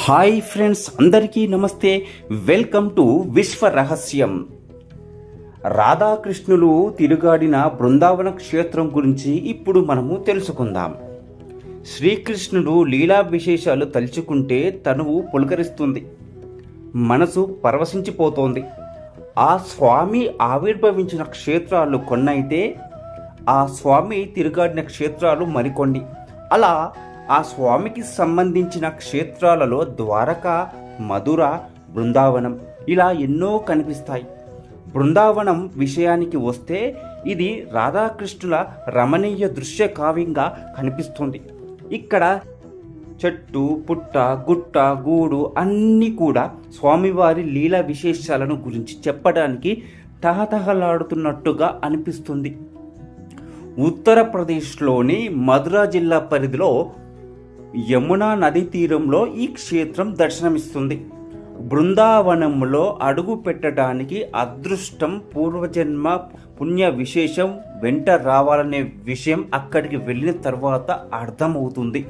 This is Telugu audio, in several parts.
హాయ్ ఫ్రెండ్స్, అందరికీ నమస్తే. వెల్కమ్ టు విశ్వ రహస్యం. రాధాకృష్ణులు తిరుగాడిన బృందావన క్షేత్రం గురించి ఇప్పుడు మనము తెలుసుకుందాం. శ్రీకృష్ణుడు లీలా విశేషాలు తలుచుకుంటే తనువు పులకరిస్తుంది, మనసు పరవశించిపోతోంది. ఆ స్వామి ఆవిర్భవించిన క్షేత్రాలు కొన్నైతే ఆ స్వామి తిరుగాడిన క్షేత్రాలు మరికొన్ని. అలా ఆ స్వామికి సంబంధించిన క్షేత్రాలలో ద్వారక, మధుర, బృందావనం ఇలా ఎన్నో కనిపిస్తాయి. బృందావనం విషయానికి వస్తే ఇది రాధాకృష్ణుల రమణీయ దృశ్య కావ్యంగా కనిపిస్తుంది. ఇక్కడ చెట్టు, పుట్ట, గుట్ట, గూడు అన్నీ కూడా స్వామివారి లీలా విశేషాలను గురించి చెప్పడానికి తహతహలాడుతున్నట్టుగా అనిపిస్తుంది. ఉత్తరప్రదేశ్లోని మధుర జిల్లా పరిధిలో యమునా నదీ తీరంలో ఈ క్షేత్రం దర్శనమిస్తుంది. బృందావనంలో అడుగు పెట్టడానికి అదృష్టం, పూర్వజన్మ పుణ్య విశేషం వెంట రావాలనే విషయం అక్కడికి వెళ్ళిన తర్వాత అర్థమవుతుంది.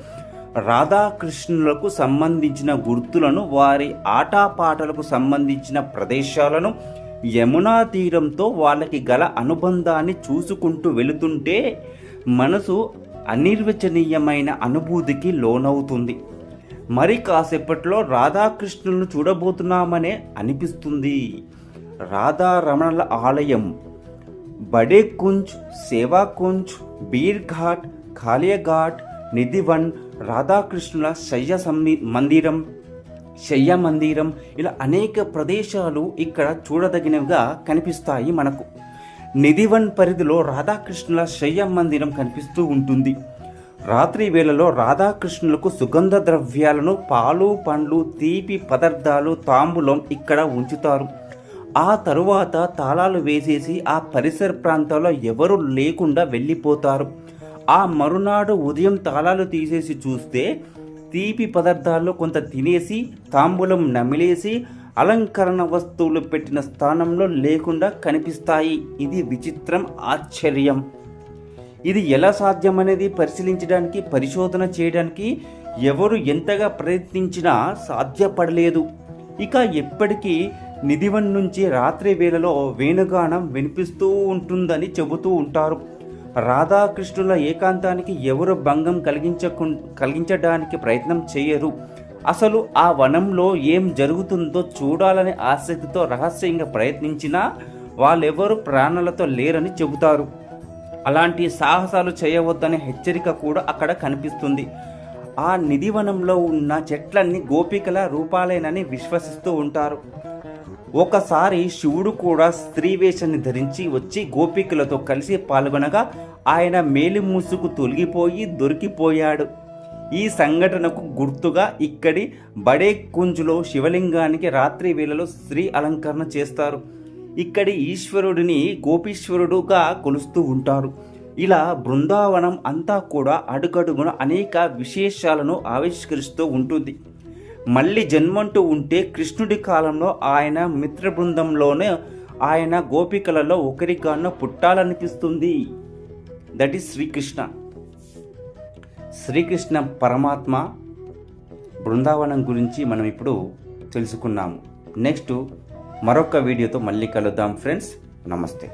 రాధాకృష్ణులకు సంబంధించిన గుర్తులను, వారి ఆటపాటలకు సంబంధించిన ప్రదేశాలను, యమునా తీరంతో వాళ్ళకి గల అనుబంధాన్ని చూసుకుంటూ వెళుతుంటే మనసు అనిర్వచనీయమైన అనుభూతికి లోనవుతుంది. మరి కాసేపట్లో రాధాకృష్ణులను చూడబోతున్నామనే అనిపిస్తుంది. రాధారమణల ఆలయం, బడే కుంజ్, సేవా కుంజ్, బీర్ ఘాట్, కాళియఘాట్, నిధివన్, రాధాకృష్ణుల శయ్య మందిరం ఇలా అనేక ప్రదేశాలు ఇక్కడ చూడదగినవిగా కనిపిస్తాయి మనకు. నిధివన్ పరిధిలో రాధాకృష్ణుల శయ్య మందిరం కనిపిస్తూ ఉంటుంది. రాత్రి వేళలో రాధాకృష్ణులకు సుగంధ ద్రవ్యాలను, పాలు, పండ్లు, తీపి పదార్థాలు, తాంబూలం ఇక్కడ ఉంచుతారు. ఆ తరువాత తాళాలు వేసేసి ఆ పరిసర ప్రాంతాల్లో ఎవరు లేకుండా వెళ్ళిపోతారు. ఆ మరునాడు ఉదయం తాళాలు తీసేసి చూస్తే తీపి పదార్థాల్లో కొంత తినేసి, తాంబూలం నమిలేసి, అలంకరణ వస్తువులు పెట్టిన స్థానంలో లేకుండా కనిపిస్తాయి. ఇది విచిత్రం, ఆశ్చర్యం. ఇది ఎలా సాధ్యమనేది పరిశీలించడానికి, పరిశోధన చేయడానికి ఎవరు ఎంతగా ప్రయత్నించినా సాధ్యపడలేదు. ఇక ఎప్పటికీ నిధివన్ నుంచి రాత్రి వేళలో వేణుగానం వినిపిస్తూ ఉంటుందని చెబుతూ ఉంటారు. రాధాకృష్ణుల ఏకాంతానికి ఎవరు భంగం కలిగించడానికి ప్రయత్నం చేయరు. అసలు ఆ వనంలో ఏం జరుగుతుందో చూడాలనే ఆసక్తితో రహస్యంగా ప్రయత్నించినా వాళ్ళెవరూ ప్రాణాలతో లేరని చెబుతారు. అలాంటి సాహసాలు చేయవద్దనే హెచ్చరిక కూడా అక్కడ కనిపిస్తుంది. ఆ నిధివనంలో ఉన్న చెట్లన్నీ గోపికల రూపాలేనని విశ్వసిస్తూ ఉంటారు. ఒకసారి శివుడు కూడా స్త్రీ వేషాన్ని ధరించి వచ్చి గోపికలతో కలిసి పాల్గొనగా ఆయన మేలి ముసుగు తొలగిపోయి దొరికిపోయాడు. ఈ సంఘటనకు గుర్తుగా ఇక్కడి బడే కుంజ్లో శివలింగానికి రాత్రి వేళలో స్త్రీ అలంకరణ చేస్తారు. ఇక్కడి ఈశ్వరుడిని గోపీశ్వరుడుగా కొలుస్తూ ఉంటారు. ఇలా బృందావనం అంతా కూడా అడుగడుగున అనేక విశేషాలను ఆవిష్కరిస్తూ ఉంటుంది. మళ్ళీ జన్మంటూ ఉంటే కృష్ణుడి కాలంలో ఆయన మిత్ర బృందంలోనే ఆయన గోపికలలో ఒకరిగానో పుట్టాలనిపిస్తుంది. దట్ ఈస్ శ్రీకృష్ణ పరమాత్మ బృందావనం గురించి మనం ఇప్పుడు తెలుసుకున్నాము. నెక్స్ట్ మరొక వీడియోతో మళ్ళీ కలుద్దాం ఫ్రెండ్స్. నమస్తే.